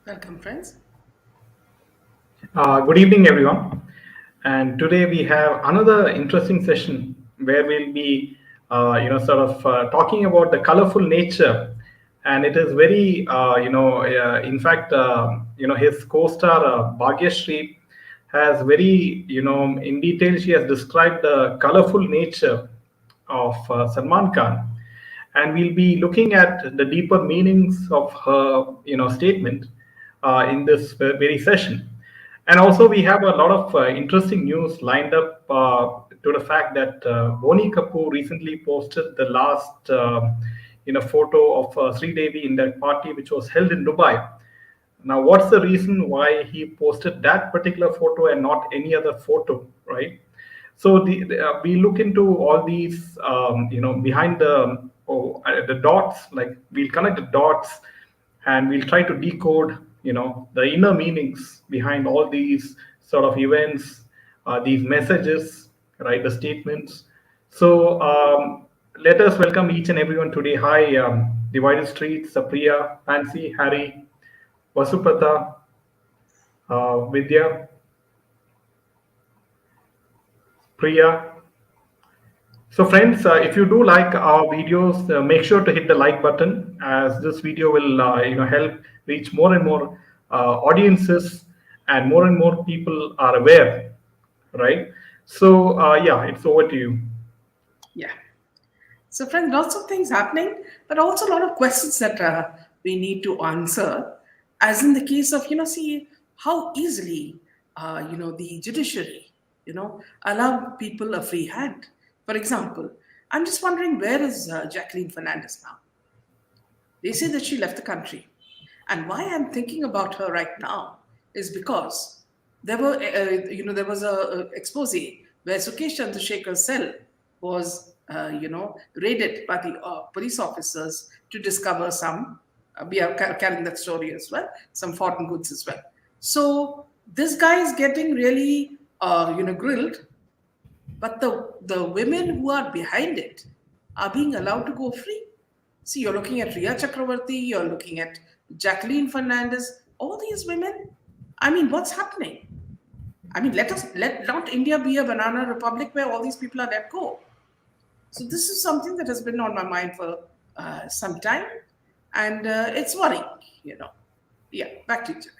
Welcome, friends. Good evening, everyone. And today we have another interesting session where we'll be, sort of talking about the colorful nature. And it is very, in fact, his co-star Bhagyashree has very, in detail, she has described the colorful nature of Salman Khan, and we'll be looking at the deeper meanings of her, statement in this very session. And also, we have a lot of interesting news lined up to the fact that Boni Kapoor recently posted the last, photo of Sri Devi in that party which was held in Dubai. Now, what's the reason why he posted that particular photo and not any other photo, right? So we look into all these, behind the dots. Like we'll connect the dots, and we'll try to decode, the inner meanings behind all these sort of events, these messages, right? The statements. So let us welcome each and everyone today. Hi, Divided Streets, Sapriya, Fancy, Harry, Vasupata, Vidya, Priya. So, friends, if you do like our videos, make sure to hit the like button, as this video will, help reach more and more audiences, and more people are aware, right? So, yeah, it's over to you. Yeah. So, friends, lots of things happening, but also a lot of questions that we need to answer. As in the case of, see how easily, the judiciary, allow people a free hand. For example, I'm just wondering where is Jacqueline Fernandez now? They say that she left the country. And why I'm thinking about her right now is because there was a expose where Sukesh Chandrasekhar's cell was, raided by the police officers to discover some. We are carrying that story as well, some foreign goods as well. So this guy is getting really, grilled, but the women who are behind it are being allowed to go free. See, you're looking at Ria Chakravarti, you're looking at Jacqueline Fernandez, all these women. I mean, what's happening? I mean, let not India be a banana republic where all these people are let go. So this is something that has been on my mind for some time, and it's worrying. You know. Yeah, back to you, Jimmy.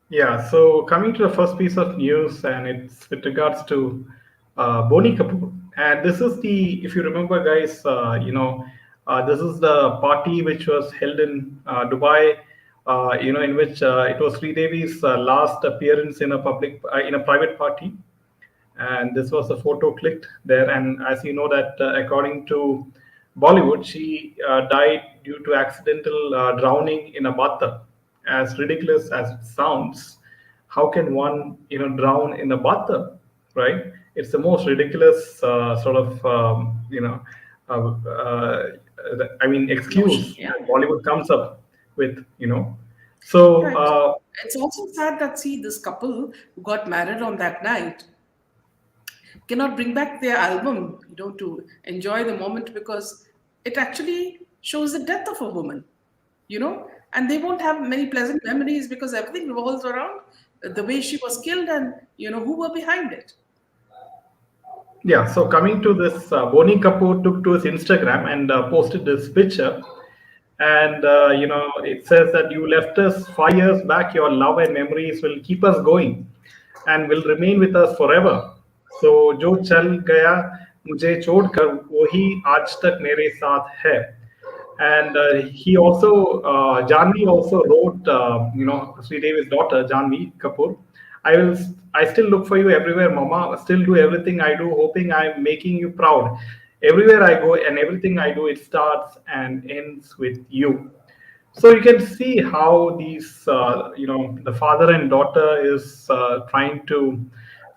Yeah, so coming to the first piece of news, and it's with regards to Boni Kapoor. And this is the, if you remember, guys, this is the party which was held in Dubai, in which it was Sri Devi's last appearance in a private party. And this was a photo clicked there. And as you know that, according to Bollywood, she died due to accidental drowning in a bathtub. As ridiculous as it sounds, how can one, drown in a bathtub, right? It's the most ridiculous sort of, uh, uh, I mean, Notion. excuse Yeah. that Bollywood comes up with. So Right. It's also sad that see this couple who got married on that night cannot bring back their album, to enjoy the moment because it actually shows the death of a woman, and they won't have many pleasant memories because everything revolves around the way she was killed and who were behind it. Yeah, so coming to this, Boni Kapoor took to his Instagram and posted this picture. And, it says that you left us 5 years back. Your love and memories will keep us going and will remain with us forever. So, जो चल गया मुझे छोड़कर वही आज तक मेरे साथ है. And he also, Janvi also wrote, Sri Devi's daughter, Janvi Kapoor. I will, I still look for you everywhere, Mama. Still do everything I do, hoping I'm making you proud. Everywhere I go and everything I do, it starts and ends with you. So you can see how these, the father and daughter is trying to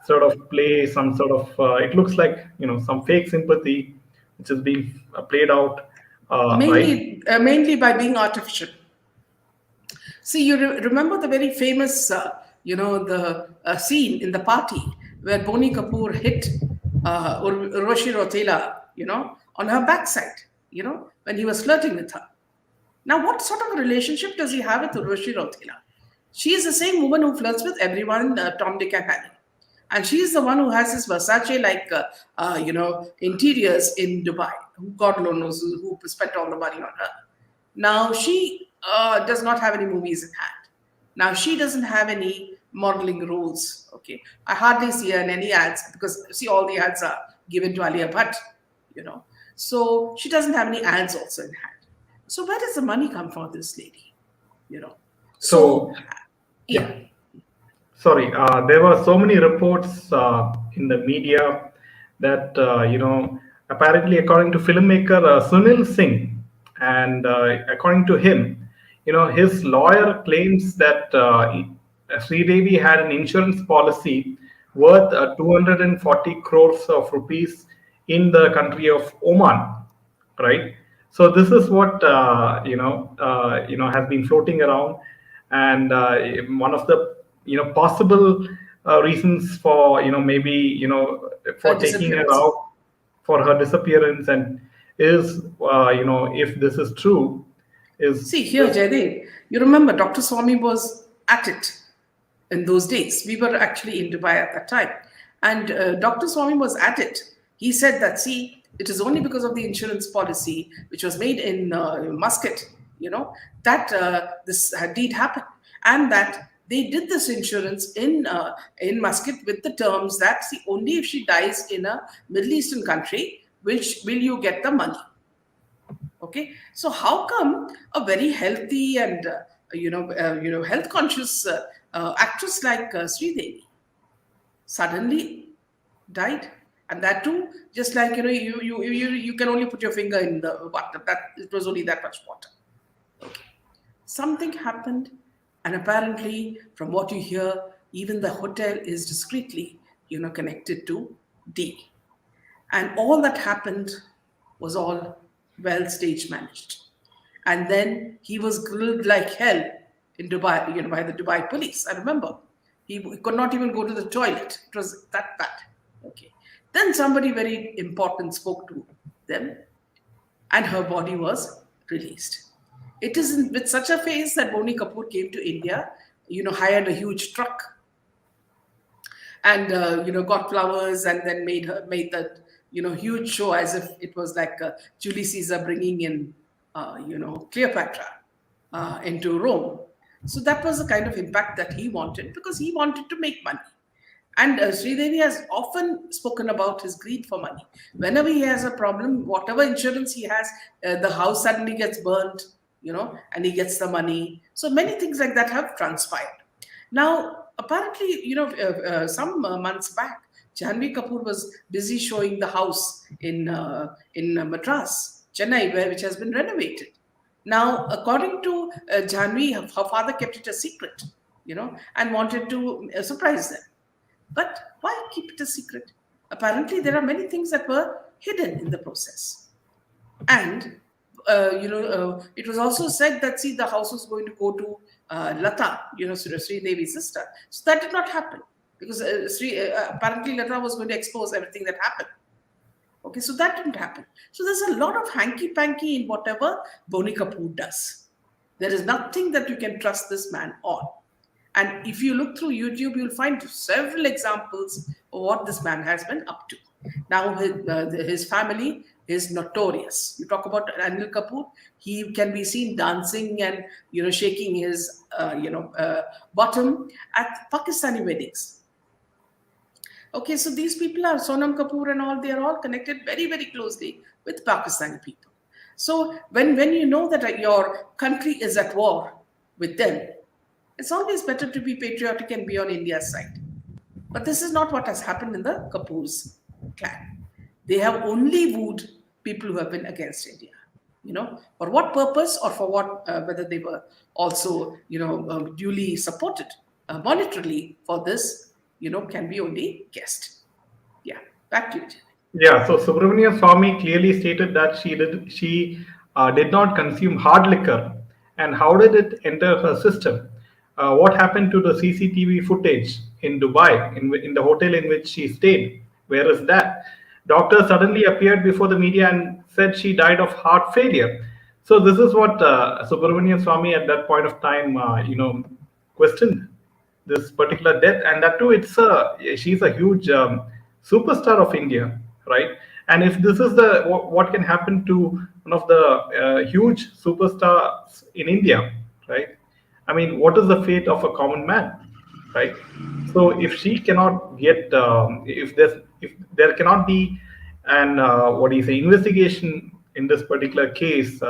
sort of play some sort of, it looks like, some fake sympathy, which is being played out, right? Mainly by being artificial. See, you remember the very famous, the scene in the party where Boni Kapoor hit Urvashi Rotela, on her backside, when he was flirting with her. Now, what sort of a relationship does he have with Urvashi Rautela? She is the same woman who flirts with everyone, Tom, Dick, and Harry. And she is the one who has this Versace like, interiors in Dubai. God knows who spent all the money on her. Now, she does not have any movies in hand. Now, she doesn't have any modeling roles. Okay. I hardly see her in any ads because, see, all the ads are given to Alia Bhatt, you know. So she doesn't have any ads also in hand. So where does the money come from this lady? You know. So, So yeah. yeah, Sorry, there were so many reports in the media that apparently, according to filmmaker Sunil Singh, and according to him, his lawyer claims that Sridevi had an insurance policy worth 240 crores of rupees in the country of Oman, right? So this is what has been floating around, and one of the possible reasons for maybe her for taking her disappearance. out for her disappearance, and is if this is true, is See, here, this. Jaydev, you remember Dr. Swami was at it in those days. We were actually in Dubai at that time. And Dr. Swami was at it. He said that, see, it is only because of the insurance policy which was made in Muscat, that this deed happened. And that they did this insurance in Muscat with the terms that, see, only if she dies in a Middle Eastern country, which will you get the money. Okay, so how come a very healthy and health conscious actress like Sridevi suddenly died, and that too just like you can only put your finger in the water, that it was only that much water. Okay, something happened, and apparently from what you hear, even the hotel is discreetly connected to D, and all that happened was all well stage managed. And then he was grilled like hell in Dubai, by the Dubai police. I remember. He could not even go to the toilet. It was that bad. Okay. Then somebody very important spoke to them, and her body was released. It is with such a face that Boni Kapoor came to India, hired a huge truck and got flowers and then made that huge show as if it was like Julie Caesar bringing in Cleopatra into Rome. So that was the kind of impact that he wanted because he wanted to make money. And Sridevi has often spoken about his greed for money. Whenever he has a problem, whatever insurance he has, the house suddenly gets burnt, and he gets the money. So many things like that have transpired. Now, apparently, some months back, Janvi Kapoor was busy showing the house in Madras, Chennai, which has been renovated. Now, according to Janvi, her father kept it a secret, and wanted to surprise them. But why keep it a secret? Apparently, there are many things that were hidden in the process. And it was also said that, see, the house was going to go to Lata, Sri Devi's sister. So that did not happen because apparently Lata was going to expose everything that happened. Okay, so that didn't happen. So there's a lot of hanky panky in whatever Boni Kapoor does. There is nothing that you can trust this man on. And if you look through YouTube, you'll find several examples of what this man has been up to. Now, his family is notorious. You talk about Anil Kapoor, he can be seen dancing and shaking his bottom at Pakistani weddings. Okay, so these people are Sonam Kapoor and all. They are all connected very, very closely with Pakistani people. So when you know that your country is at war with them, it's always better to be patriotic and be on India's side. But this is not what has happened in the Kapoor's clan. They have only wooed people who have been against India. For what purpose or for what, whether they were also, duly supported monetarily for this, can be only guessed. Yeah, back to you, Jimmy. Yeah, so Subramania Swamy clearly stated that she did not consume hard liquor, and how did it enter her system? What happened to the CCTV footage in Dubai, in the hotel in which she stayed? Where is that? Doctor suddenly appeared before the media and said she died of heart failure. So this is what Subramanian Swamy at that point of time, questioned this particular death, and that too, she's a huge superstar of India, right? And if this is what can happen to one of the huge superstars in India, right? I mean, what is the fate of a common man, right? So if she cannot get, if there cannot be an what do you say investigation in this particular case,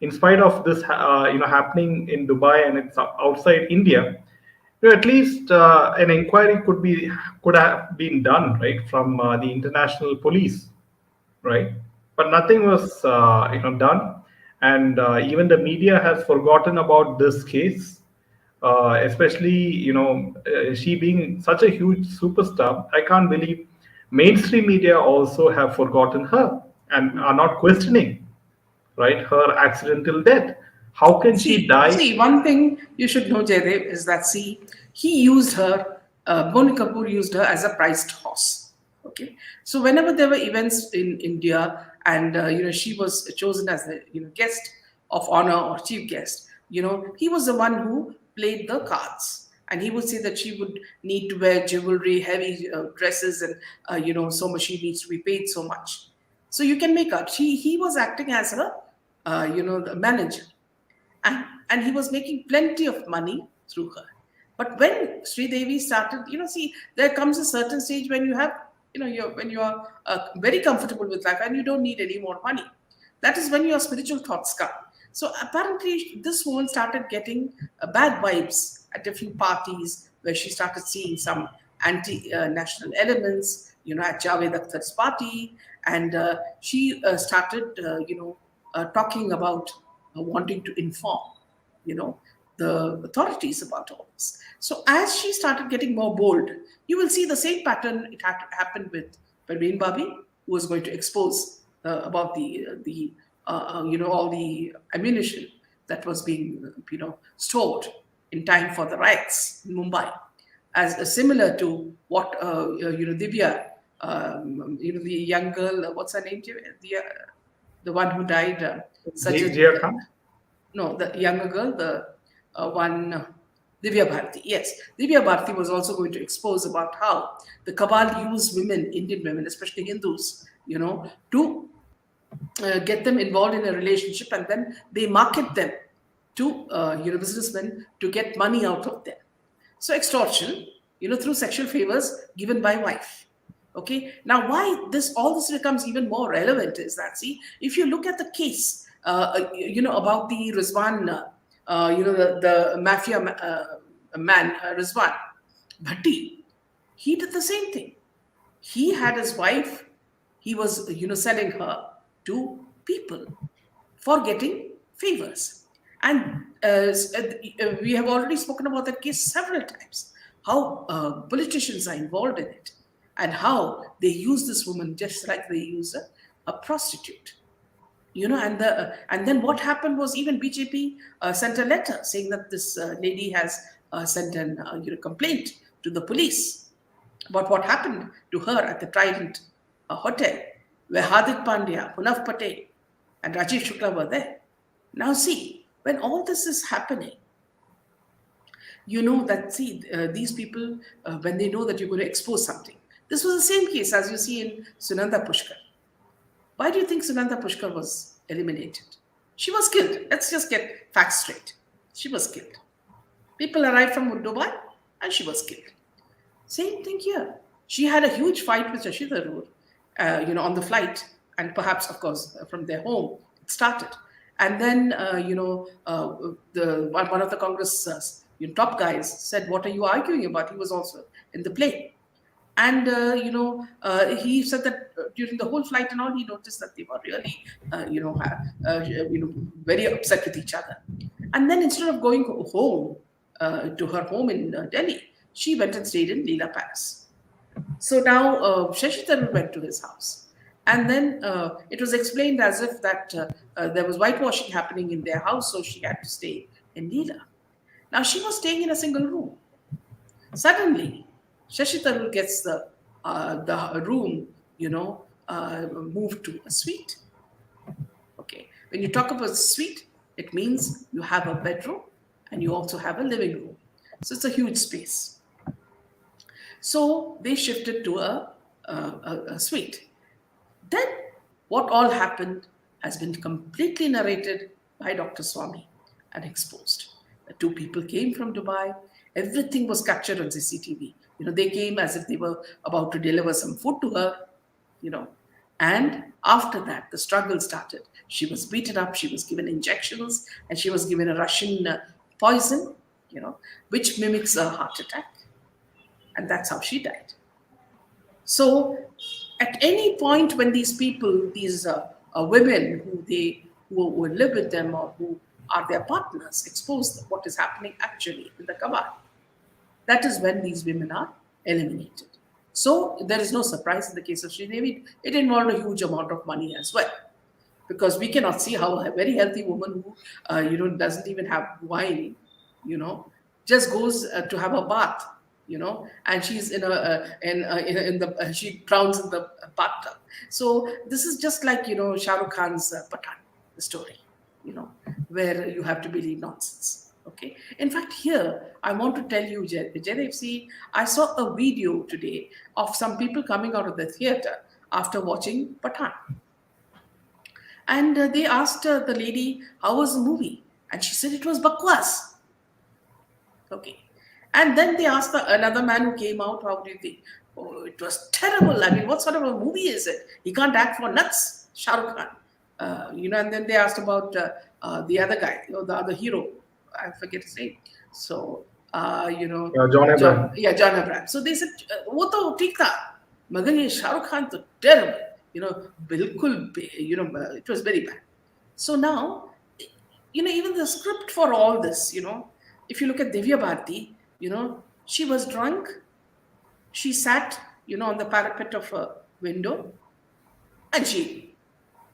in spite of this happening in Dubai and it's outside India, at least an inquiry could have been done, right, from the international police, right? But nothing was done, and even the media has forgotten about this case. Especially, she being such a huge superstar, I can't believe mainstream media also have forgotten her and are not questioning, right, her accidental death. How can she die? One thing you should know, Jaydev, is that he used her, Boni Kapoor used her as a prized horse. Okay, so whenever there were events in India, and she was chosen as the guest of honor or chief guest, he was the one who played the cards, and he would say that she would need to wear jewelry, heavy dresses, and so much she needs to be paid so much. So you can make out he was acting as a the manager, and he was making plenty of money through her. But when Sri Devi started, there comes a certain stage when you have, when you are very comfortable with life and you don't need any more money. That is when your spiritual thoughts come. So apparently, this woman started getting bad vibes at a few parties where she started seeing some anti-national elements, at Javed Akhtar's party, and she started, talking about wanting to inform, you know, the authorities about all this. So as she started getting more bold, you will see the same pattern it had happened with Parveen Babi, who was going to expose about all the ammunition that was being stored in time for the riots in Mumbai, as similar to what Divya, the young girl, what's her name? The one who died, Sajid. Jia Khan? No, the younger girl, the one, Divya Bharti. Yes, Divya Bharti was also going to expose about how the cabal used women, Indian women, especially Hindus, to get them involved in a relationship, and then they market them to businessmen to get money out of them. So extortion, through sexual favors given by wife. Okay. Now, why all this becomes even more relevant is that, if you look at the case, about the Rizwan, the mafia man, Rizwan Bhatti, he did the same thing. He had his wife, he was, selling her to people for getting favors. And we have already spoken about that case several times, how politicians are involved in it, and how they use this woman just like they use a prostitute. And then what happened was, even BJP sent a letter saying that this lady has sent an complaint to the police about what happened to her at the Trident Hotel, where Hardik Pandya, Punav Patel, and Rajiv Shukla were there. Now, when all this is happening, these people, when they know that you're going to expose something, this was the same case as you see in Sunanda Pushkar. Why do you think Sunanda Pushkar was eliminated? She was killed. Let's just get facts straight. She was killed. People arrived from Dubai and she was killed. Same thing here. She had a huge fight with Shashi Tharoor, on the flight, and perhaps, of course, from their home, it started. And then, one of the Congress top guys said, "What are you arguing about?" He was also in the plane. And he said that during the whole flight and all, he noticed that they were really very upset with each other. And then, instead of going home to her home in Delhi, she went and stayed in Leela Palace. So now Shashi Tharoor went to his house, and then it was explained as if that there was whitewashing happening in their house, so she had to stay in Leela. Now she was staying in a single room. Suddenly, Shashi Tharoor gets the room, moved to a suite. Okay, When you talk about suite, it means you have a bedroom and you also have a living room. So it's a huge space. So they shifted to a suite. Then, what all happened has been completely narrated by Dr. Swami and exposed. The two people came from Dubai. Everything was captured on CCTV. They came as if they were about to deliver some food to her, you know. And after that, the struggle started. She was beaten up, she was given injections, and she was given a Russian poison, which mimics a heart attack. And that's how she died. So, at any point when these people, these women who live with them or who are their partners, expose what is happening actually in the Kabal, that is when these women are eliminated. So there is no surprise in the case of Sridevi. It involved a huge amount of money as well, because we cannot see how a very healthy woman who doesn't even have wine, you know, just goes to have a bath, and she's she drowns in the bathtub. So this is just like Shah Rukh Khan's Pathan, the story, where you have to believe nonsense. Okay. In fact, here I want to tell you, Jaidev, see, I saw a video today of some people coming out of the theater after watching Pathan. And they asked the lady, how was the movie? And she said it was bakwas. Okay. And then they asked another man who came out, how do you think? Oh, it was terrible. I mean, what sort of a movie is it? He can't act for nuts, Shah Rukh Khan. And then they asked about the other guy, the other hero. I forget his name. So, John Abraham. John Abraham. So they said, "वो तो ठीक था, मगर ये शाहरुख खान तो terrible, बिल्कुल, it was very bad." So now, even the script for all this, if you look at Divya Bharti, she was drunk, she sat, on the parapet of a window, and she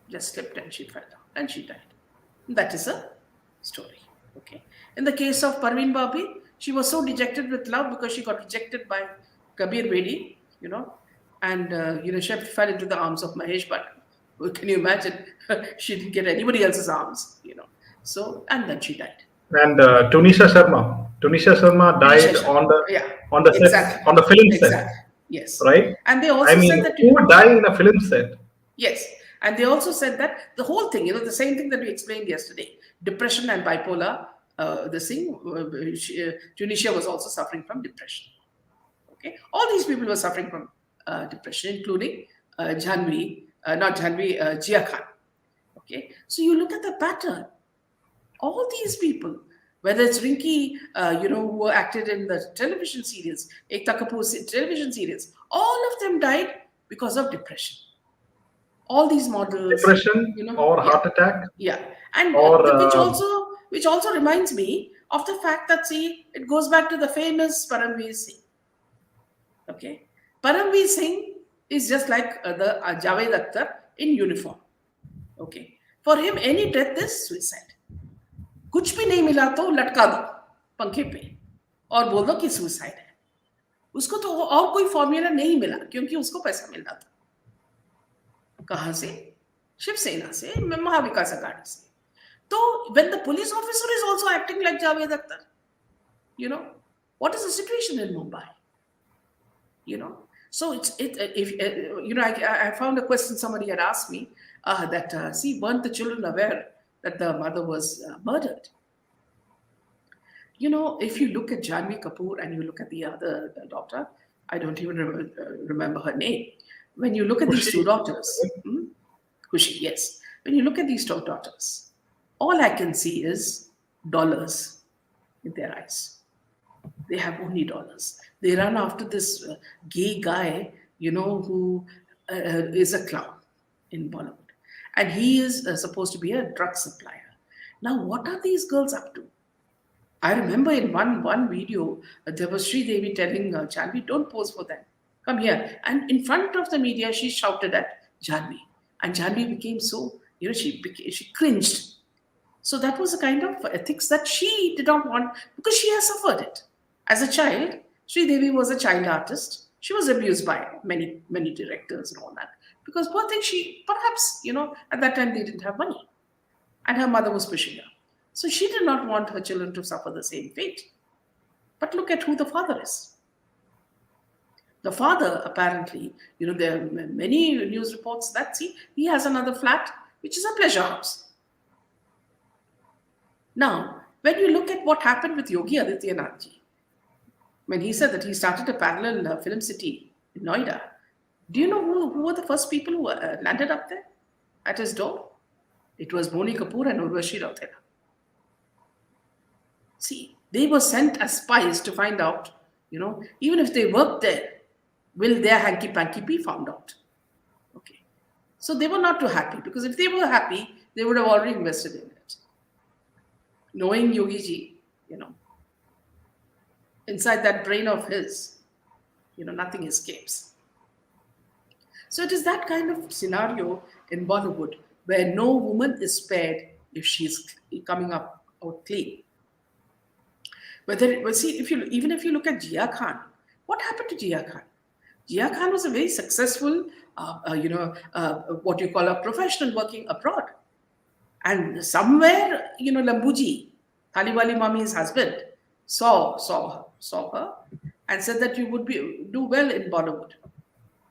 just slipped and she fell down and she died. That is a story. Okay. In the case of Parveen Babi, she was so dejected with love because she got rejected by Kabir Bedi, and she fell into the arms of Mahesh Bhatt. Well, can you imagine? She didn't get anybody else's arms, So, and then she died. And Tunisha Sharma died on the set, on the film set. Yes. Right. And they also said that who would die in a film set? Yes. And they also said that the whole thing, the same thing that we explained yesterday, depression and bipolar, Tunisia was also suffering from depression. Okay. All these people were suffering from depression, including Jia Khan. Okay. So you look at the pattern. All these people, whether it's Rinki, who acted in the television series, Ekta Kapoor's television series, all of them died because of depression. All these models, depression or heart attack, and which also reminds me of the fact that, see, it goes back to the famous Paramveer Singh. Okay, Paramveer Singh is just like the Javed Akhtar in uniform. Okay, for him any death is suicide. कुछ भी नहीं मिला तो लटका दो पंखे पे और बोल दो कि सुसाइड है. उसको तो और कोई फॉर्मूला नहीं मिला क्योंकि उसको पैसा मिल रहा था. कहां से? शिवसेना से, महाविकास अघाड़ी से. तो when the police officer is also acting like Javed Akhtar, what is the situation in Mumbai? So I found a question somebody had asked me that weren't the children aware that the mother was murdered? If you look at Janhvi Kapoor and you look at the other daughter, I don't even remember her name. When you look at these two daughters, Khushi, yes. When you look at these two daughters, all I can see is dollars in their eyes. They have only dollars. They run after this gay guy, who is a clown in Bollywood. And he is supposed to be a drug supplier. Now, what are these girls up to? I remember in one video, there was Sridevi telling Janhvi, don't pose for them. Come here. And in front of the media, she shouted at Janhvi. And Janhvi became so, she cringed. So that was the kind of ethics that she did not want because she has suffered it. As a child, Sridevi was a child artist. She was abused by many, many directors and all that. Because poor thing, she perhaps, at that time they didn't have money. and her mother was pushing her. So she did not want her children to suffer the same fate. But look at who the father is. The father, apparently, there are many news reports that, see, he has another flat, which is a pleasure house. Now, when you look at what happened with Yogi Adityanath, when he said that he started a parallel film city in Noida, do you know who were the first people who landed up there at his door? It was Boni Kapoor and Urvashi Rautela. See, they were sent as spies to find out, even if they worked there, will their hanky panky be found out? Okay. So they were not too happy, because if they were happy, they would have already invested in it. Knowing Yogi ji, inside that brain of his, nothing escapes. So it is that kind of scenario in Bollywood where no woman is spared if she's coming up out clean. See, even if you look at Jia Khan, what happened to Jia Khan? Jia Khan was a very successful, what you call a professional working abroad. And somewhere, Lambuji, Taliwali Mami's husband, saw her and said that you would do well in Bollywood.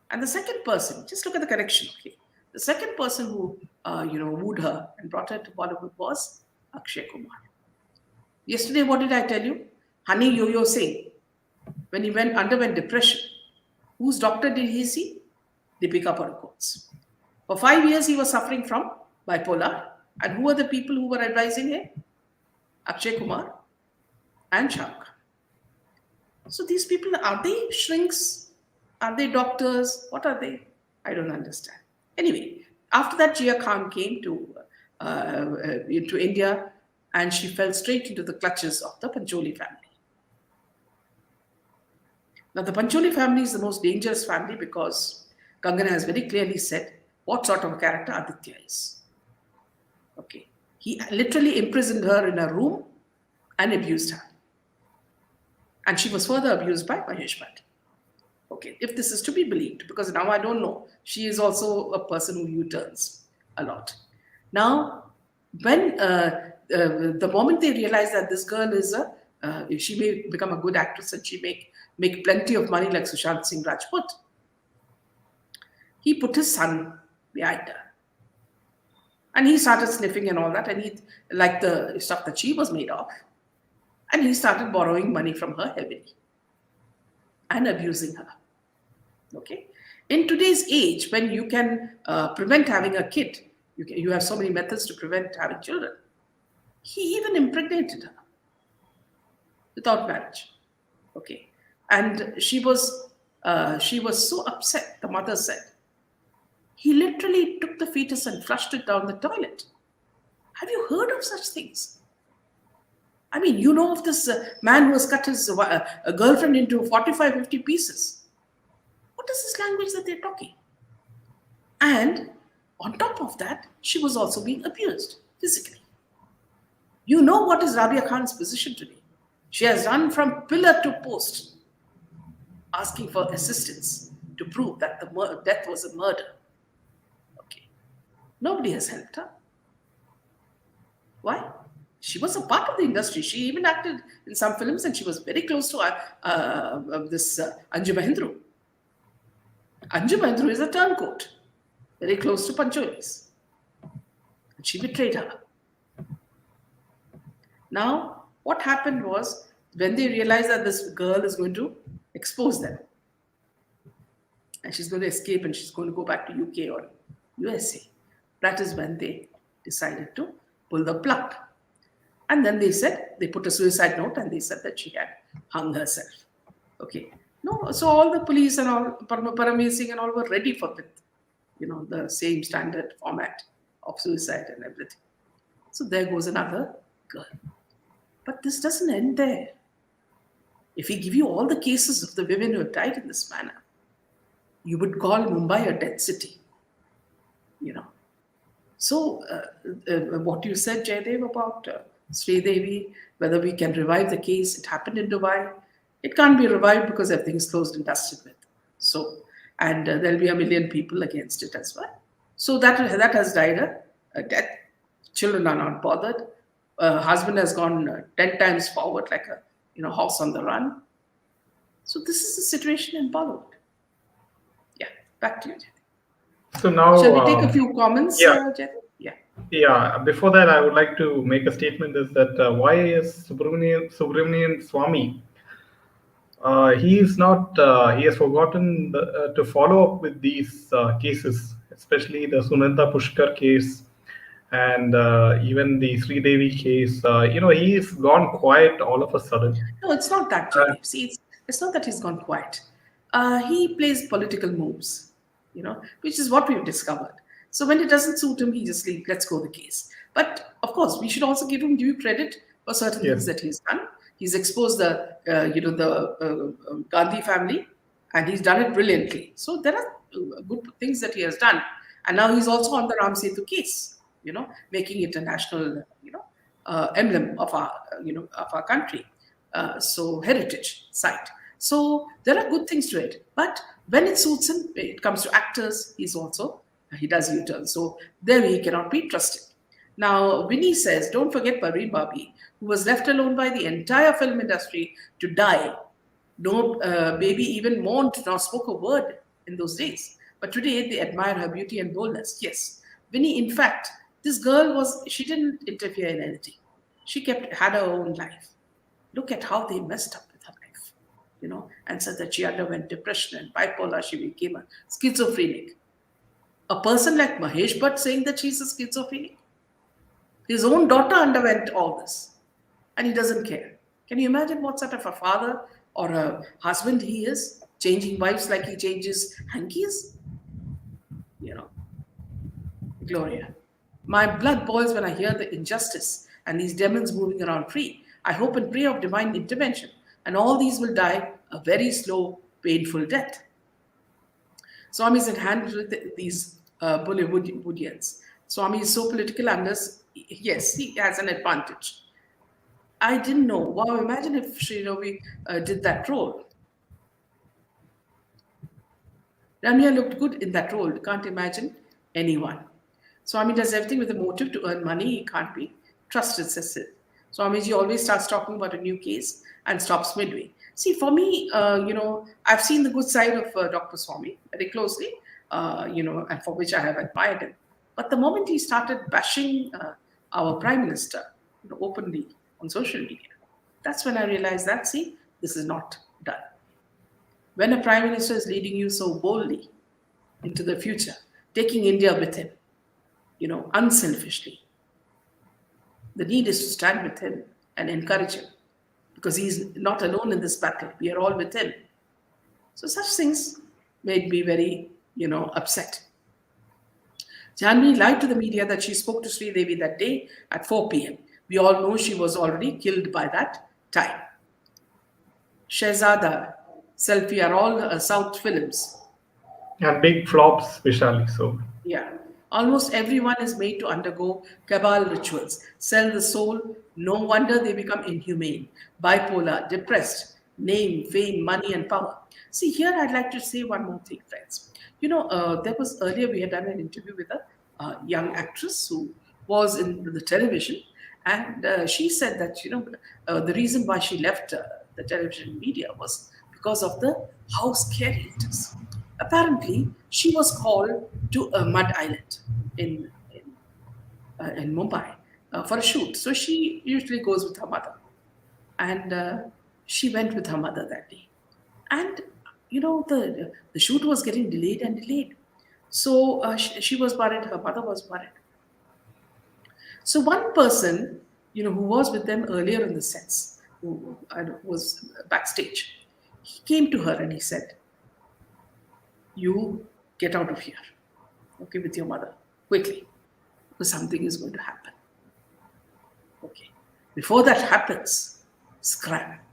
And the second person, just look at the connection, okay? The second person who, wooed her and brought her to Bollywood was Akshay Kumar. Yesterday, what did I tell you? Honey Yo-Yo Singh, when he underwent depression, whose doctor did he see? Deepika Padukone's. For 5 years, he was suffering from bipolar. And who were the people who were advising him? Akshay Kumar and Shah Rukh Khan. So these people, are they shrinks? Are they doctors? What are they? I don't understand. Anyway, after that, Jia Khan came into India, and she fell straight into the clutches of the Pancholi family. Now, the Pancholi family is the most dangerous family because Kangana has very clearly said what sort of a character Aditya is. Okay. He literally imprisoned her in a room and abused her. And she was further abused by Mahesh Bhatt. Okay, if this is to be believed, because now I don't know. She is also a person who U-turns a lot. Now, when the moment they realize that this girl is she may become a good actress and she make plenty of money like Sushant Singh Rajput, he put his son behind her. And he started sniffing and all that, and he liked the stuff that she was made of. And he started borrowing money from her heavily and abusing her. Okay? In today's age, when you can prevent having a kid, you have so many methods to prevent having children. He even impregnated her without marriage. Okay? And she was so upset, the mother said. He literally took the fetus and flushed it down the toilet. Have you heard of such things? I mean, you know of this man who has cut his girlfriend into 45, 50 pieces. What is this language that they're talking? And on top of that, she was also being abused physically. You know what is Rabia Khan's position today? She has run from pillar to post, asking for assistance to prove that the death was a murder. Okay. Nobody has helped her. Why? She was a part of the industry. She even acted in some films, and she was very close to this Anju Mahindru. Anju Mahindru is a turncoat, very close to Pancholis. And she betrayed her. Now, what happened was, when they realized that this girl is going to expose them, and she's going to escape and she's going to go back to UK or USA, that is when they decided to pull the plug. And then they put a suicide note and they said that she had hung herself. Okay. No, so all the police and all, Paramir Singh and all were ready for it. The same standard format of suicide and everything. So there goes another girl. But this doesn't end there. If we give you all the cases of the women who have died in this manner, you would call Mumbai a dead city. So what you said, Jaydev, about Sridevi, whether we can revive the case, it happened in Dubai. It can't be revived because everything is closed and dusted with. So, and there'll be 1 million people against it as well. So that has died a death. Children are not bothered. Husband has gone 10 times forward like a horse on the run. So this is the situation in Bollywood. Yeah, back to you, Jyoti. So now, Shall we take a few comments, yeah, Jyoti? Yeah. yeah. Before that, I would like to make a statement: is that why is Subramanian Swami? He is not. He has forgotten to follow up with these cases, especially the Sunanda Pushkar case and even the Sri Devi case. He's gone quiet all of a sudden. No, it's not that, Uh, Jyoti. See, it's not that he's gone quiet. He plays political moves, which is what we've discovered. So when it doesn't suit him, he just lets go the case. But of course, we should also give him due credit for certain things yes. that he's done. He's exposed the Gandhi family, and he's done it brilliantly. So there are good things that he has done, and now he's also on the Ram Setu case, making it a national, emblem of our country, so heritage site. So there are good things to it, but when it suits him, when it comes to actors, he does U-turn. So there he cannot be trusted. Now Vinny says, don't forget Parveen Babi, who was left alone by the entire film industry to die. No baby even mourned nor spoke a word in those days. But today they admire her beauty and boldness. Yes, Vinny, in fact, this girl she didn't interfere in anything. She had her own life. Look at how they messed up with her life, and said that she underwent depression and bipolar. She became a schizophrenic. A person like Mahesh Bhatt saying that she's a schizophrenic. His own daughter underwent all this, and he doesn't care. Can you imagine what sort of a father or a husband he is, changing wives like he changes hankies? Gloria. My blood boils when I hear the injustice and these demons moving around free. I hope and pray of divine intervention, and all these will die a very slow, painful death. Swami is in hand with these Bollywoodians. Swami is so political, unless, yes, he has an advantage. I didn't know. Wow, imagine if Sriravi did that role. Ramya looked good in that role. Can't imagine anyone. Swami does everything with a motive to earn money. He can't be trusted, says Sid. Swamiji always starts talking about a new case and stops midway. See, for me, I've seen the good side of Dr. Swami very closely, and for which I have admired him. But the moment he started bashing our Prime Minister openly on social media, that's when I realized that, see, this is not done. When a Prime Minister is leading you so boldly into the future, taking India with him, unselfishly, the need is to stand with him and encourage him, because he's not alone in this battle. We are all with him. So such things made me very, upset. Janvi lied to the media that she spoke to Sri Devi that day at 4 p.m. We all know she was already killed by that time. Shehzada, Selfie are all South films. And big flops, Vishali. So Yeah. Almost everyone is made to undergo cabal rituals, sell the soul. No wonder they become inhumane, bipolar, depressed, name, fame, money, and power. See, here I'd like to say one more thing, friends. There was earlier we had done an interview with a young actress who was in the television, and she said that the reason why she left the television media was because of how scary it is. Apparently, she was called to a mud island in Mumbai for a shoot. So she usually goes with her mother, and she went with her mother that day. And the shoot was getting delayed and delayed. So she was worried. Her mother was worried. So one person, who was with them earlier in the sets, who was backstage, he came to her and he said, "You get out of here, okay, with your mother, quickly, because something is going to happen. Okay. Before that happens, scrap.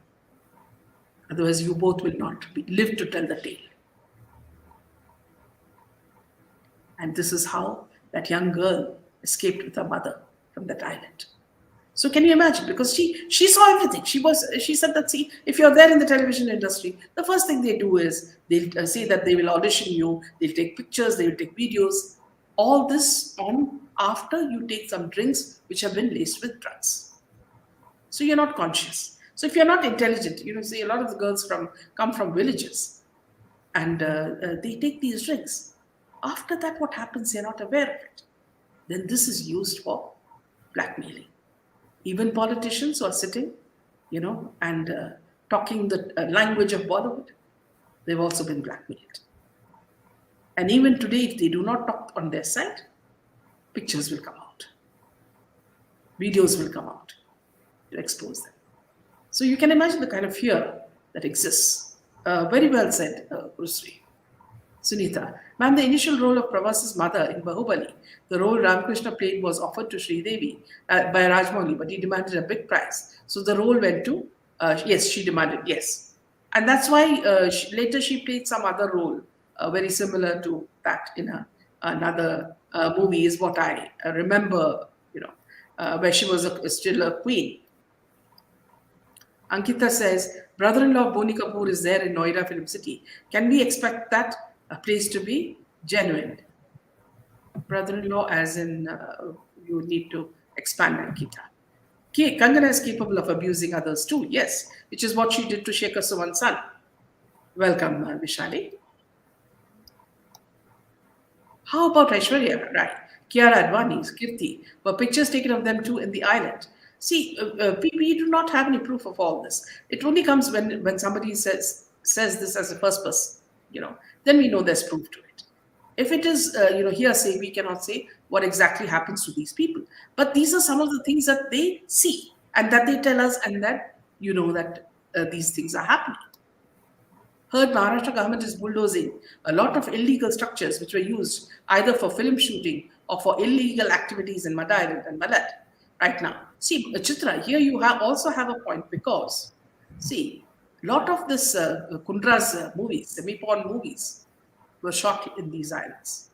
Otherwise, you both will not live to tell the tale." And this is how that young girl escaped with her mother from that island. So can you imagine? Because she saw everything. She said that, see, if you're there in the television industry, the first thing they do is they'll say that they will audition you, they'll take pictures, they will take videos. All this on after you take some drinks which have been laced with drugs. So you're not conscious. So if you're not intelligent, see a lot of the girls come from villages, and they take these drinks. After that, what happens? They're not aware of it. Then this is used for blackmailing. Even politicians who are sitting, and talking the language of Bollywood, they've also been blackmailed. And even today, if they do not talk on their side, pictures will come out, videos will come out to expose them. So you can imagine the kind of fear that exists. Very well said, Bruce Lee. Sunita. Ma'am, the initial role of Pravas's mother in Bahubali, the role Ramakrishna played was offered to Sridevi by Rajmouli, but he demanded a big price. So the role went to, yes, she demanded, yes. And that's why later she played some other role very similar to that in another movie, is what I remember, where she was still a queen. Ankita says, brother-in-law of Boni Kapoor is there in Noida Film City. Can we expect that place to be genuine? Brother-in-law as in, you need to expand, Ankita. Kangana is capable of abusing others too, yes, which is what she did to Shekhar Suman's son. Welcome, Vishali. How about Aishwarya Rai, Kiara Advani, Kirti? Were pictures taken of them too in the island? See, we do not have any proof of all this. It only comes when somebody says this as a first person, then we know there's proof to it. If it is, hearsay, we cannot say what exactly happens to these people. But these are some of the things that they see and that they tell us, and that that these things are happening. Heard Maharashtra government is bulldozing a lot of illegal structures which were used either for film shooting or for illegal activities in Mud Island and Malad right now. See, Chitra, here you also have a point, because, see, a lot of this Kundra's movies, semi-porn movies, were shot in these islands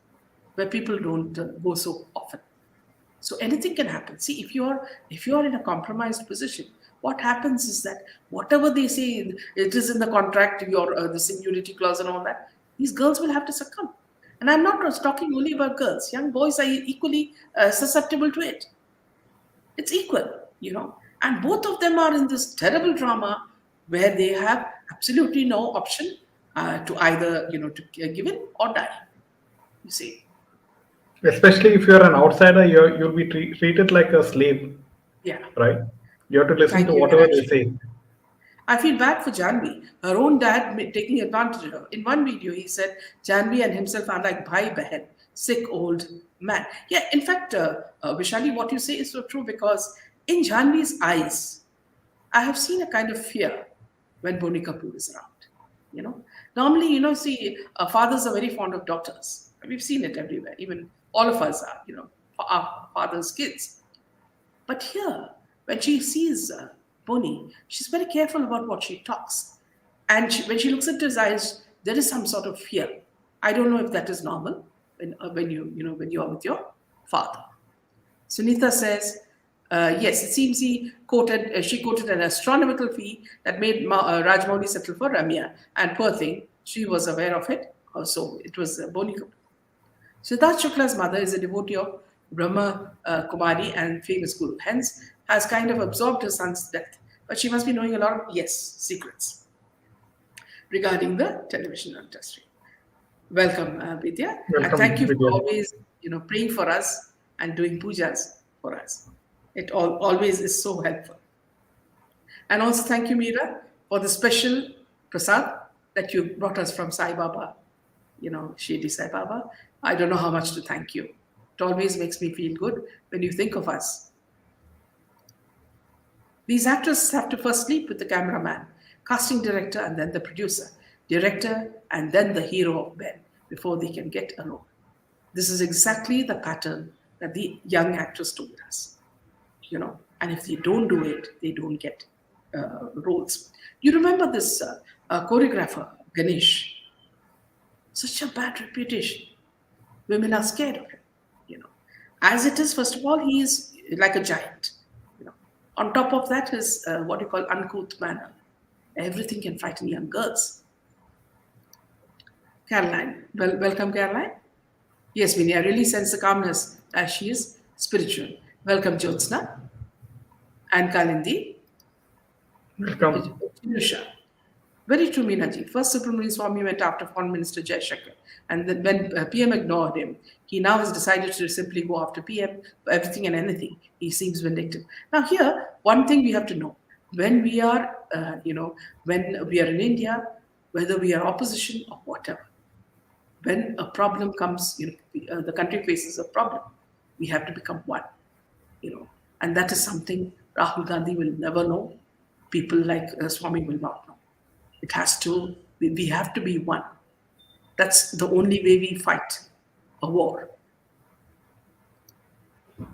where people don't go so often. So anything can happen. See, if you're in a compromised position, what happens is that whatever they say, it is in the contract, the security clause and all that, these girls will have to succumb. And I'm not talking only about girls. Young boys are equally susceptible to it. It's equal, and both of them are in this terrible drama where they have absolutely no option to either, to give in or die. You see. Especially if you're an outsider, you'll be treated like a slave. Yeah. Right? You have to listen Thank to you, whatever they actually. say. I feel bad for Janvi. Her own dad taking advantage of her. In one video, he said Janvi and himself are like bhai behan, sick old man. Yeah, in fact, Vishali, what you say is so true, because in Janvi's eyes, I have seen a kind of fear when Boni Kapoor is around. Normally, see, fathers are very fond of daughters. We've seen it everywhere. Even all of us are, our fathers' kids. But here, when she sees Boni, she's very careful about what she talks. And when she looks into his eyes, there is some sort of fear. I don't know if that is normal when you are with your father. Sunitha says, yes, it seems she quoted an astronomical fee that made Rajmouli settle for Ramya. And poor thing, she was aware of it. So it was Boni Kapoor. Siddharth Shukla's mother is a devotee of Brahma Kumari and famous guru, hence has kind of absorbed her son's death. But she must be knowing a lot of, secrets regarding the television industry. Welcome, Vidya. Welcome, and thank you Vidya. for always, praying for us and doing pujas for us. It always is so helpful. And also thank you, Meera, for the special prasad that you brought us from Sai Baba, Shirdi Sai Baba. I don't know how much to thank you. It always makes me feel good when you think of us. These actors have to first sleep with the cameraman, casting director, and then the producer, director, and then the hero of Ben before they can get a role. This is exactly the pattern that the young actors told us. And if they don't do it, they don't get roles. You remember this choreographer, Ganesh? Such a bad reputation. Women are scared of him. As it is, first of all, he is like a giant. On top of that is what you call uncouth manner. Everything can frighten young girls. Caroline, welcome, Caroline. Yes, Vinny, I really sense the calmness as she is spiritual. Welcome, Jyotsna and Kalindi, Welcome. Chirusha. Very true, Meenaji. First, Subramanian Swami went after Foreign Minister Jaishankar, and then when PM ignored him, he now has decided to simply go after PM for everything and anything. He seems vindictive. Now, here, one thing we have to know: when we are, when we are in India, whether we are opposition or whatever, when a problem comes, the country faces a problem, we have to become one, and that is something Rahul Gandhi will never know. People like Swami will not know. It has to, we have to be one. That's the only way we fight a war.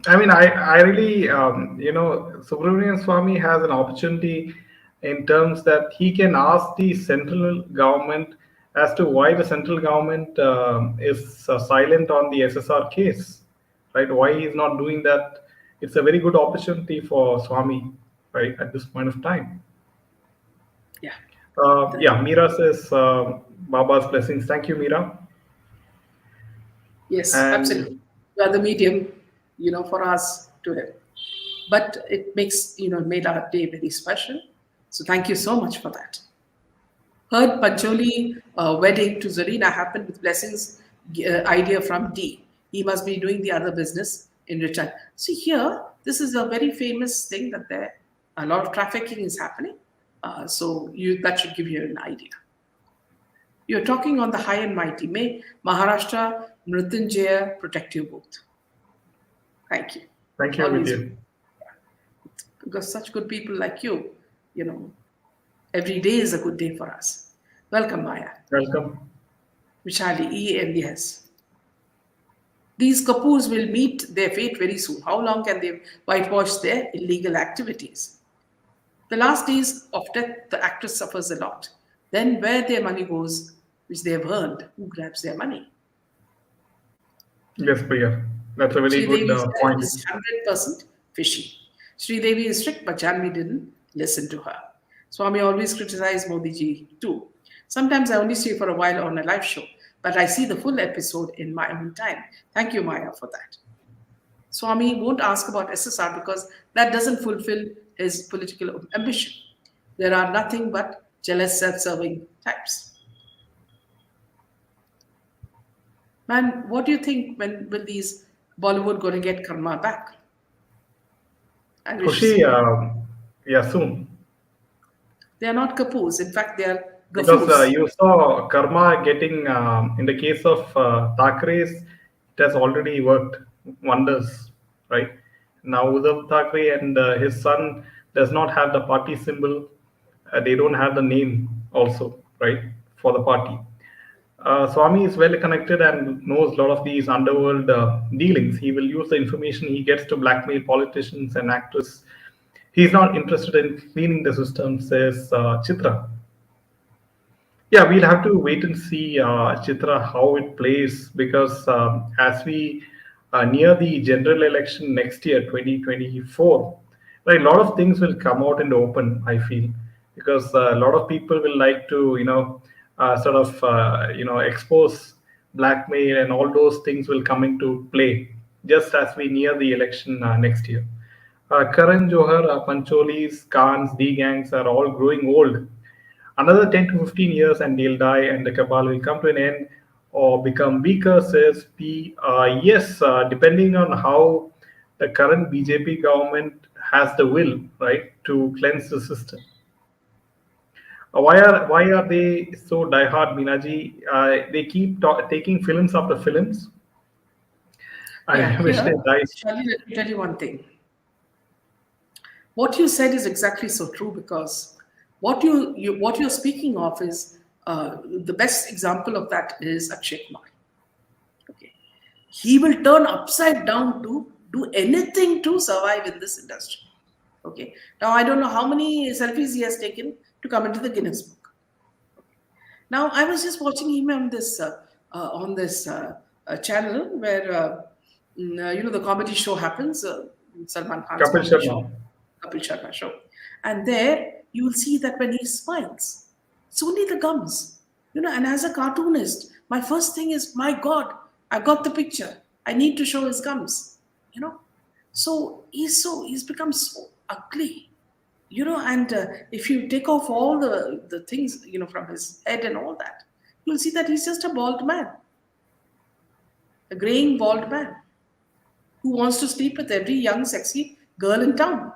I mean, I really, Subramanian Swami has an opportunity in terms that he can ask the central government as to why the central government is silent on the SSR case, right? Why he's not doing that? It's a very good opportunity for Swami, right, at this point of time. Yeah. Yeah, Mira says Baba's blessings. Thank you, Mira. Yes, And absolutely. You are the medium, for us to him. But it makes, made our day very special. So thank you so much for that. Heard Pancholi wedding to Zarina happened with blessings idea from D. He must be doing the other business in return. See here, this is a very famous thing that there a lot of trafficking is happening. So you that should give you an idea. You're talking on the high and mighty. May Maharashtra Mrityunjaya protect you both. Thank you. thank you, Always Vidya. because such good people like you know, every day is a good day for us. Welcome, Maya. Welcome. Vishali, EMDS. These Kapoors will meet their fate very soon. How long can they whitewash their illegal activities? The last days of death, the actress suffers a lot. Then, where their money goes, which they have earned, who grabs their money? Yes, Priya. That's a very good Sridevi's death point. is 100% fishy. Sridevi is strict, but Janvi didn't listen to her. Swami always criticized Modi ji too. Sometimes I only stay for a while on a live show, but I see the full episode in my own time. Thank you, Maya, for that. Swami won't ask about SSR because that doesn't fulfill his political ambition. There are nothing but jealous, self serving types. Man, what do you think when will these Bollywood going to get karma back? I wish Khushi, so. yeah, soon. They are not kapoos. In fact, they are Because gaffoos. you saw Karma getting, in the case of Thackeray's, it has already worked wonders, right? Now Uddhav Thackeray and his son does not have the party symbol. They don't have the name also, right, for the party. Swami is well connected and knows a lot of these underworld dealings. He will use the information he gets to blackmail politicians and actors. He's not interested in cleaning the system, says Chitra. Yeah, we'll have to wait and see, Chitra, how it plays because as we near the general election next year, 2024, right, a lot of things will come out in the open, I feel, because a lot of people will like to, expose blackmail and all those things will come into play just as we near the election next year. Karan Johar, Pancholis, Khans, D gangs are all growing old. Another 10 to 15 years and they'll die and the cabal will come to an end or become weaker, says P. Yes, depending on how the current BJP government has the will, right, to cleanse the system. Why are they so diehard, Minaji? They keep taking films after films. Yeah, I wish they here, died. Charlie, let me tell you one thing. What you said is exactly so true because what you're speaking of is the best example of that is Akshay Kumar. Okay, he will turn upside down to do anything to survive in this industry. Okay, now I don't know how many selfies he has taken to come into the Guinness Book. Now I was just watching him on this channel where the comedy show happens, Salman Khan's Kapil comedy Sharma. show, Kapil Sharma show, and there you will see that when he smiles, it's only the gums, And as a cartoonist, my first thing is, my God, I've got the picture. I need to show his gums. You know, he's become so ugly. And if you take off all the things from his head and all that, you'll see that he's just a bald man, a graying bald man who wants to sleep with every young sexy girl in town.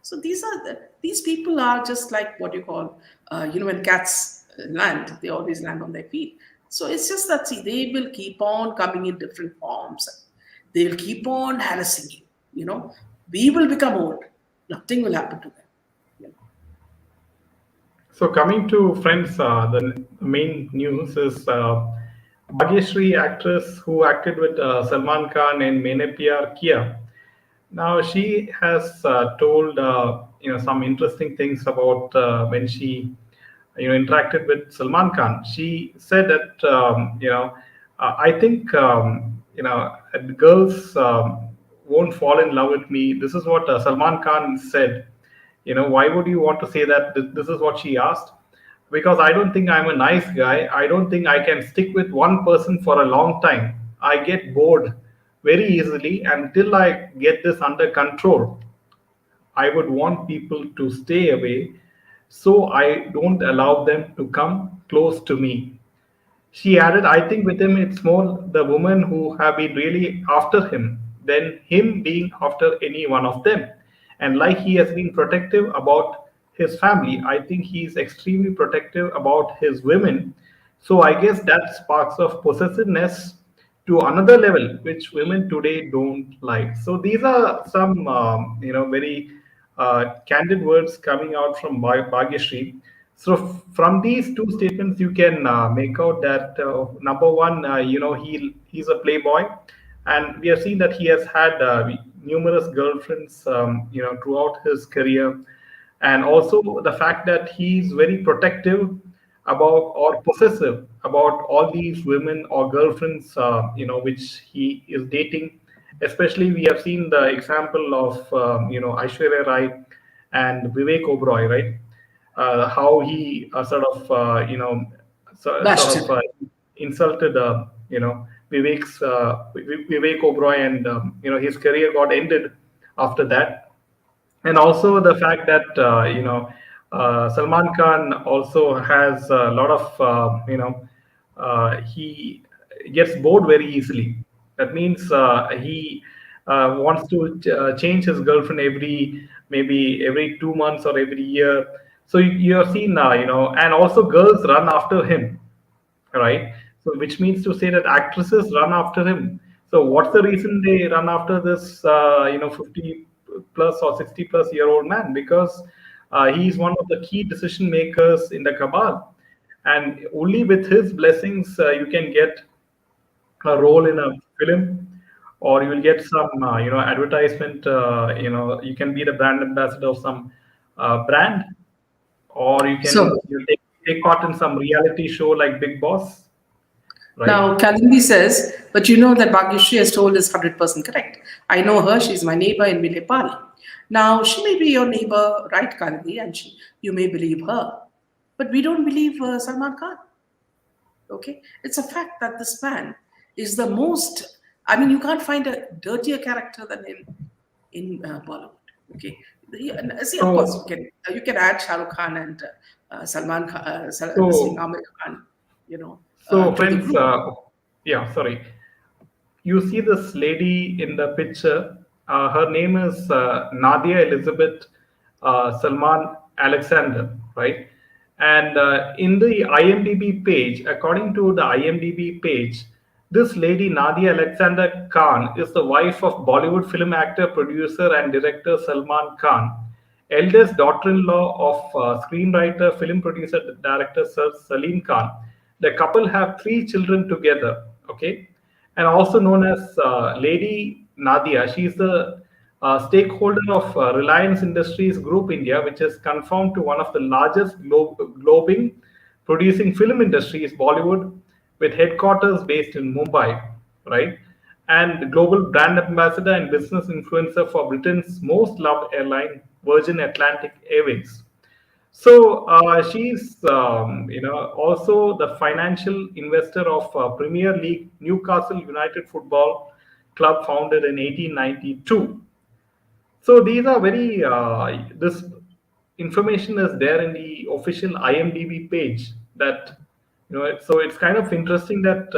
So these people are just like what you call, when cats land, they always land on their feet. So it's just that, see, they will keep on coming in different forms. They'll keep on harassing you. We will become old. Nothing will happen to them. You know. So coming to friends, the main news is Bhagyashree, actress who acted with Salman Khan in Maine Pyar Kiya. Now she has told some interesting things about when she interacted with Salman Khan. She said that I think girls won't fall in love with me. This is what Salman Khan said. Why would you want to say that? This is what she asked. Because I don't think I'm a nice guy. I don't think I can stick with one person for a long time. I get bored very easily. Until I get this under control, I would want people to stay away so I don't allow them to come close to me. She added, I think with him it's more the women who have been really after him than him being after any one of them. And like he has been protective about his family, I think he's extremely protective about his women. So I guess that sparks of possessiveness to another level, which women today don't like. So these are some, very candid words coming out from Bhagyashree. So from these two statements, you can make out that number one, he's a playboy, and we have seen that he has had numerous girlfriends, throughout his career, and also the fact that he's very protective about or possessive about all these women or girlfriends, which he is dating. Especially, we have seen the example of Aishwarya Rai and Vivek Oberoi, right? How he sort Bashed of him. insulted Vivek Oberoi, and his career got ended after that. And also the fact that Salman Khan also has a lot of he gets bored very easily. That means he wants to change his girlfriend maybe every 2 months or every year. So you have seen now, and also girls run after him, right? So which means to say that actresses run after him. So what's the reason they run after this 50 plus or 60 plus year old man? Because he's one of the key decision makers in the cabal, and only with his blessings you can get a role in a film, or you will get some advertisement. You can be the brand ambassador of some brand, or you can So take part in some reality show like Big Boss, right? now Kalindi says, but you know that Bhagyashree has told is 100% correct. I know her, she's my neighbor in Vilepal. Now, she may be your neighbor, right, Kalindi, and you may believe her. But we don't believe Salman Khan. Okay? It's a fact that this man is the most, I mean, you can't find a dirtier character than him in Bollywood. Okay? See, of course, So, you can add Shah Rukh Khan and Salman Khan, this thing, so, Amir Khan, so, to the friends, group. yeah, sorry. You see this lady in the picture. Her name is Nadia Elizabeth Salman Alexander, right? And in the IMDb page, according to the IMDb page, this lady Nadia Alexander Khan is the wife of Bollywood film actor, producer, and director Salman Khan, eldest daughter-in-law of screenwriter, film producer, director Sir Salim Khan. The couple have three children together. Okay, and also known as Lady Nadia. She is the stakeholder of Reliance Industries Group India, which is conformed to one of the largest globing producing film industries, Bollywood, with headquarters based in Mumbai, right? And global brand ambassador and business influencer for Britain's most loved airline, Virgin Atlantic Airways. So she's, also the financial investor of Premier League Newcastle United Football Club, founded in 1892. So these are very this information is there in the official IMDb page. That, so it's kind of interesting that,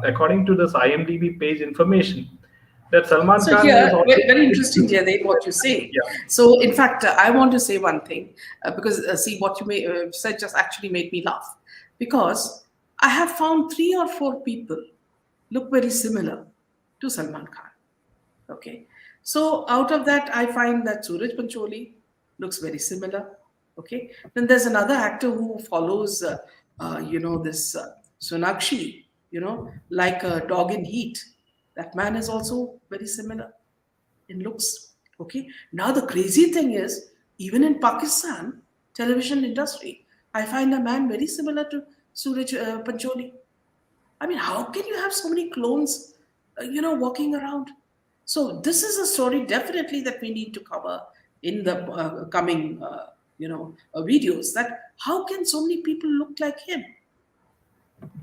according to this IMDb page information, that Salman So Khan is here, always very interesting, Jay, what you say. yeah. So in fact, I want to say one thing because see what you said just actually made me laugh because I have found three or four people look very similar to Salman Khan. Okay, so out of that, I find that Suraj Pancholi looks very similar. Okay, then there's another actor who follows, this Sonakshi, like a dog in heat. That man is also very similar in looks. Okay, now the crazy thing is, even in Pakistan television industry, I find a man very similar to Suraj Pancholi. I mean, how can you have so many clones, walking around? So this is a story definitely that we need to cover in the coming, videos. That how can so many people look like him?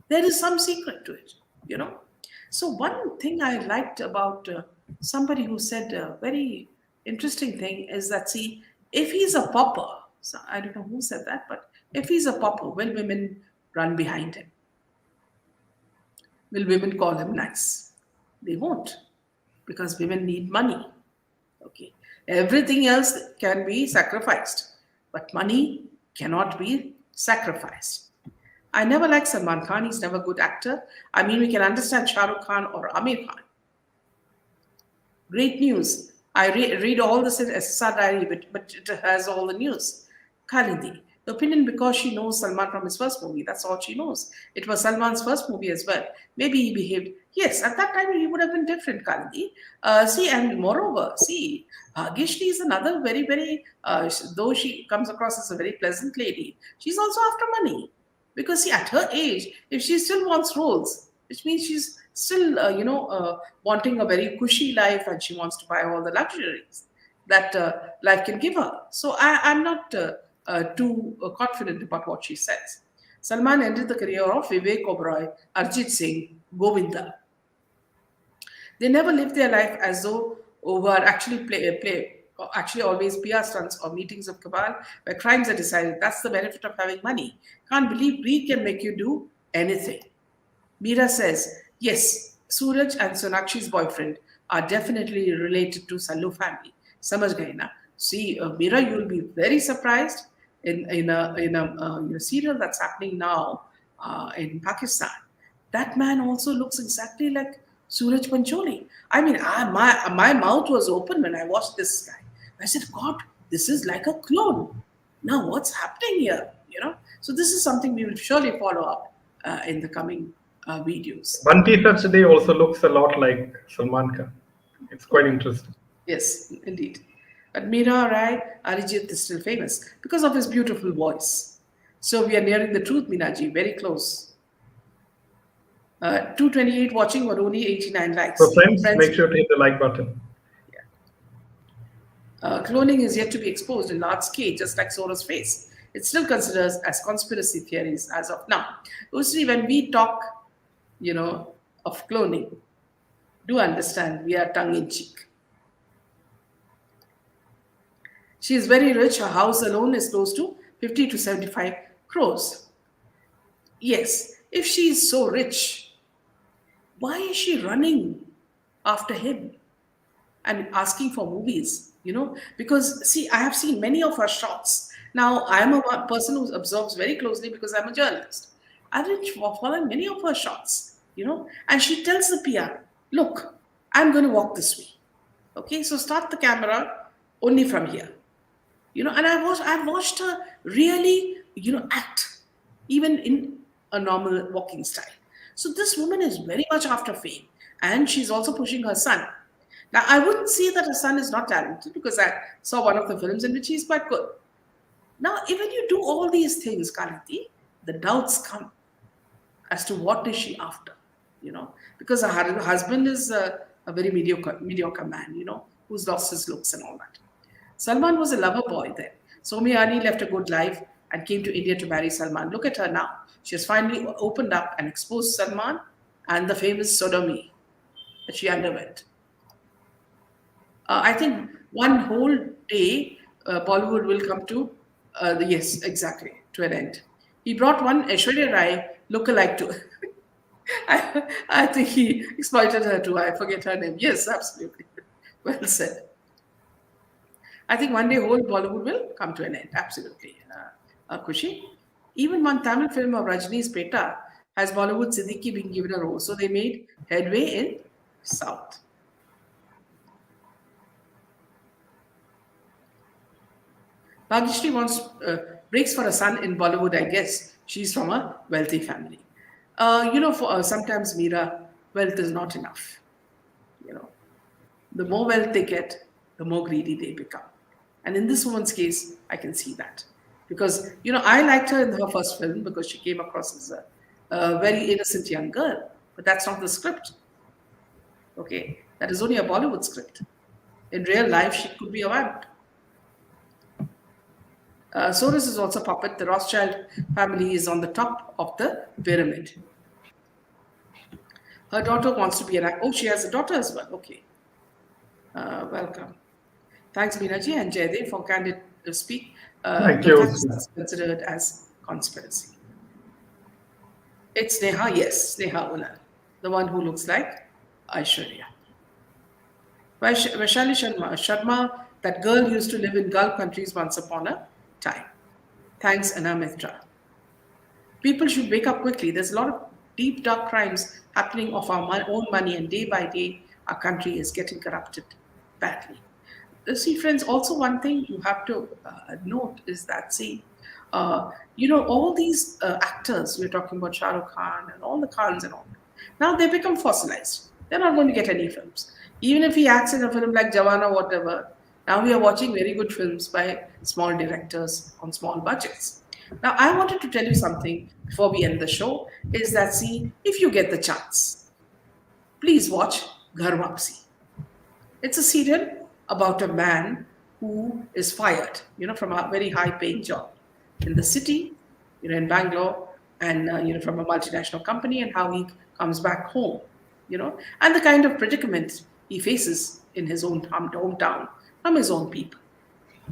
There is some secret to it, you know. So one thing I liked about somebody who said a very interesting thing is that see, if he's a pauper, so I don't know who said that, but if he's a pauper, will women run behind him? Will women call him nice? They won't, because women need money. Okay. Everything else can be sacrificed, but money cannot be sacrificed. I never liked Salman Khan. He's never a good actor. I mean, we can understand Shah Rukh Khan or Amir Khan. Great news. I read all this in SSR diary, but it has all the news. Khalidi. The opinion because she knows Salman from his first movie. That's all she knows. It was Salman's first movie as well. Maybe he behaved. Yes, at that time he would have been different, Khalidi. See, and moreover, see, Bhagyashree is another very, very, though she comes across as a very pleasant lady, she's also after money. Because see, at her age, if she still wants roles, which means she's still, wanting a very cushy life and she wants to buy all the luxuries that life can give her. So I'm not too confident about what she says. Salman ended the career of Vivek Oberoi, Arjit Singh, Govinda. They never live their life as though were actually actually always PR stunts or meetings of cabal where crimes are decided. That's the benefit of having money. Can't believe greed can make you do anything. Meera says, yes, Suraj and Sonakshi's boyfriend are definitely related to Sallu family. Samajh gaye na? See, Meera, you will be very surprised in a serial that's happening now in Pakistan. That man also looks exactly like Suraj Pancholi. I mean, my mouth was open when I watched this guy. I said, God, this is like a clone. Now, what's happening here? So this is something we will surely follow up in the coming videos. Banti Day also looks a lot like Salman Khan. It's quite interesting. Yes, indeed. But Meera Rai, Arijit is still famous because of his beautiful voice. So we are nearing the truth, Minaji, very close. 228 watching or only 89 So likes. friends, Friends, make sure to hit the like button. cloning is yet to be exposed in large scale, just like Soros' face. It's still considered as conspiracy theories as of now. Usually, when we talk, of cloning, do understand we are tongue in cheek. She is very rich. Her house alone is close to 50 to 75 crores. Yes, if she is so rich, why is she running after him and asking for movies? Because see, I have seen many of her shots. Now, I am a person who observes very closely because I'm a journalist. I've been following many of her shots, and she tells the PR, look, I'm going to walk this way. Okay, so start the camera only from here. And I've watched her really, act, even in a normal walking style. So this woman is very much after fame, and she's also pushing her son. Now, I wouldn't say that her son is not talented because I saw one of the films in which he's quite good. Now, when you do all these things, Karati, the doubts come as to what is she after, because her husband is a very mediocre man, who's lost his looks and all that. Salman was a lover boy then. Soumyani left a good life and came to India to marry Salman. Look at her now. She has finally opened up and exposed Salman and the famous sodomy that she underwent. I think one whole day, Bollywood will come to yes, exactly, to an end. He brought one Aishwarya Rai lookalike to. I think he exploited her too. I forget her name. Yes, absolutely. Well said. I think one day whole Bollywood will come to an end. Absolutely, Kushi. Even one Tamil film of Rajini's Peta has Bollywood Siddiqui being given a role. So they made headway in South. Bhagyashree wants breaks for a son in Bollywood, I guess. She's from a wealthy family. For sometimes Meera, wealth is not enough. You know, the more wealth they get, the more greedy they become. And in this woman's case, I can see that. Because, I liked her in her first film because she came across as a very innocent young girl. But that's not the script. Okay? That is only a Bollywood script. In real life, she could be a vamp. Soros is also puppet. The Rothschild family is on the top of the pyramid. Her daughter wants to be an actor. Oh, she has a daughter as well. Okay. Welcome. Thanks, Meenaji and Jaydev, for candid speak. Thank The you. facts are considered as conspiracy. It's Neha, yes, Neha Ulal, the one who looks like Aishwarya. Vaishali Sharma, that girl used to live in Gulf countries once upon a time. Thanks, Anna Mitra. People should wake up quickly. There's a lot of deep, dark crimes happening of our own money, and day by day, our country is getting corrupted badly. See, friends, also one thing you have to note is that, see, all these actors, we're talking about Shah Rukh Khan and all the Khans and all, now they become fossilized. They're not going to get any films. Even if he acts in a film like Jawan or whatever, now we are watching very good films by small directors on small budgets. Now, I wanted to tell you something before we end the show is that, see, if you get the chance, please watch Ghar Wapsi. It's a serial about a man who is fired, from a very high-paying job in the city, in Bangalore, and from a multinational company, and how he comes back home, and the kind of predicament he faces in his own hometown from his own people.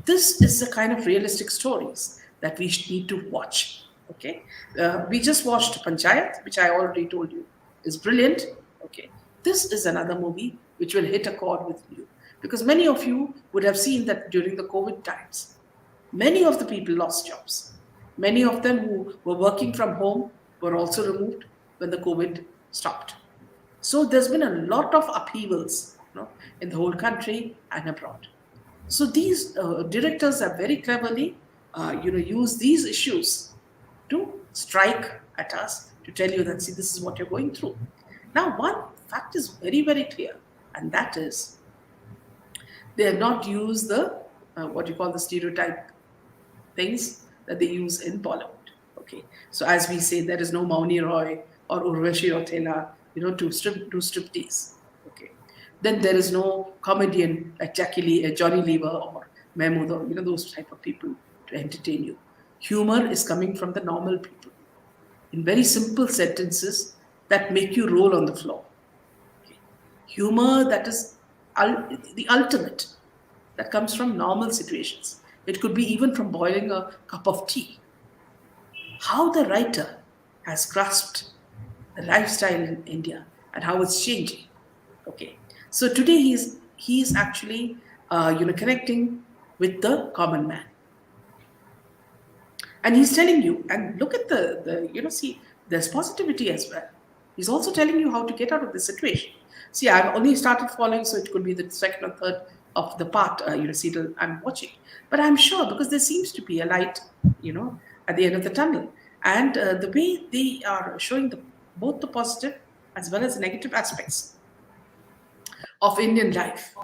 This is the kind of realistic stories that we need to watch. Okay, we just watched Panchayat, which I already told you is brilliant. Okay, this is another movie which will hit a chord with you because many of you would have seen that during the COVID times, many of the people lost jobs. Many of them who were working from home were also removed when the COVID stopped. So there's been a lot of upheavals, in the whole country and abroad. So these directors have very cleverly, used these issues to strike at us to tell you that, see, this is what you're going through. Now, one fact is very, very clear, and that is they have not used the, what you call the stereotype things that they use in Bollywood. Okay, so as we say, there is no Mauni Roy or Urvashi Rotela, to striptease. Okay, then there is no comedian like Johnny Lever or Mahmood or those type of people to entertain you. Humor is coming from the normal people in very simple sentences that make you roll on the floor. Okay. Humor that is the ultimate that comes from normal situations. It could be even from boiling a cup of tea. How the writer has grasped the lifestyle in India and how it's changing. Okay, so today he's actually connecting with the common man, and he's telling you. And look at see, there's positivity as well. He's also telling you how to get out of this situation. See, I've only started following, so it could be the second or third of the part serial I'm watching. But I'm sure because there seems to be a light, at the end of the tunnel, and the way they are showing both the positive as well as the negative aspects of Indian life,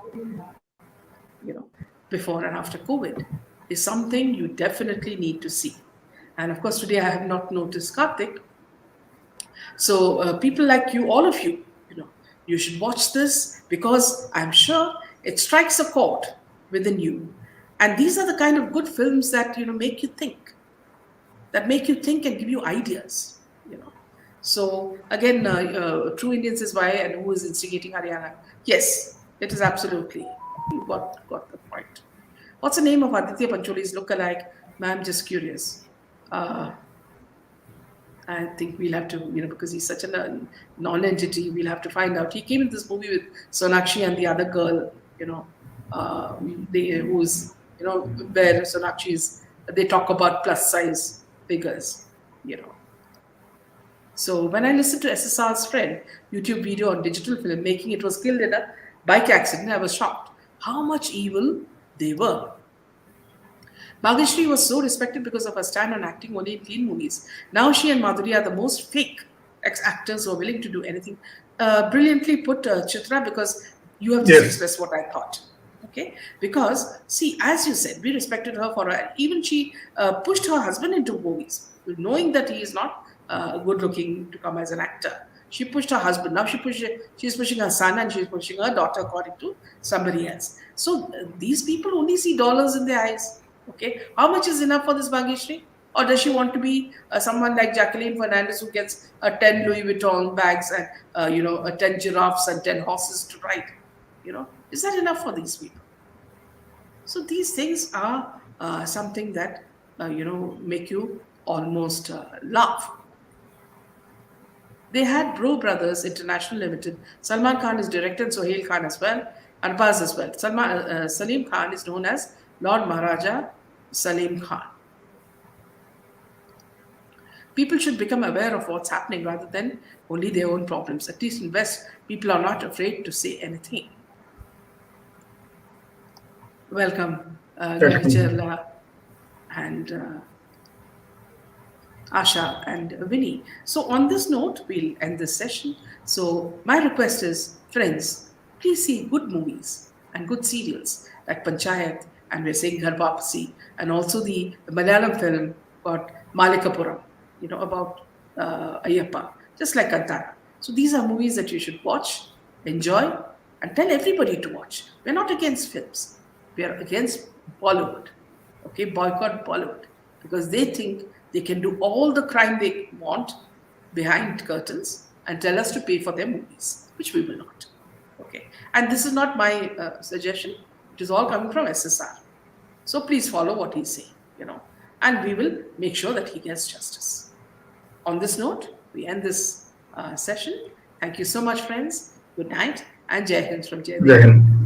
before and after COVID, is something you definitely need to see. And of course, today I have not noticed Karthik. So people like you, all of you, you should watch this because I'm sure it strikes a chord within you. And these are the kind of good films that make you think. that make you think and give you ideas, you know. So again, True Indians is why and who is instigating Haryana. Yes, it is absolutely. You got the point. What's the name of Aditya Pancholi's look-alike? Ma'am, just curious. Uh, I think we'll have to, because he's such a non-entity, we'll have to find out. He came in this movie with Sonakshi and the other girl, you know, who's, where Sonakshi is, they talk about plus size figures, you know. So when I listened to SSR's friend YouTube video on digital filmmaking, it was killed in a bike accident. I was shocked how much evil they were. Bhagyashree was so respected because of her stand on acting only in clean movies. Now she and Madhuri are the most fake ex-actors who are willing to do anything. Brilliantly put, Chitra, because you have just Yes. expressed what I thought. Okay, because see, as you said, we respected her for her. Even she pushed her husband into movies, knowing that he is not good looking to come as an actor. She pushed her husband. Now she's pushing her son and she's pushing her daughter, according to somebody else. So these people only see dollars in their eyes. Okay, how much is enough for this Bhagyashree? Or does she want to be someone like Jacqueline Fernandez who gets 10 Louis Vuitton bags and 10 giraffes and 10 horses to ride? Is that enough for these people? So these things are something that make you almost laugh. They had Bro Brothers International Limited. Salman Khan is director and Sohail Khan as well, Arbaz as well. Salim Khan is known as Lord Maharaja Salim Khan. People should become aware of what's happening rather than only their own problems. At least in West, people are not afraid to say anything. Welcome, Welcome. Gavicherla and Asha and Vinny. So, on this note, we'll end this session. So, my request is, friends, please see good movies and good serials like Panchayat, and we're saying Ghar Wapsi, and also the Malayalam film called Malikapuram, about Ayyappa, just like Kantara. So, these are movies that you should watch, enjoy, and tell everybody to watch. We're not against films, we are against Bollywood. Okay, boycott Bollywood because they think they can do all the crime they want behind curtains and tell us to pay for their movies, which we will not. Okay, and this is not my suggestion, it is all coming from SSR. So please follow what he's saying, and we will make sure that he gets justice. On this note, we end this session. Thank you so much, friends. Good night, and Jai Hind from Jai Jai Dev. Hind.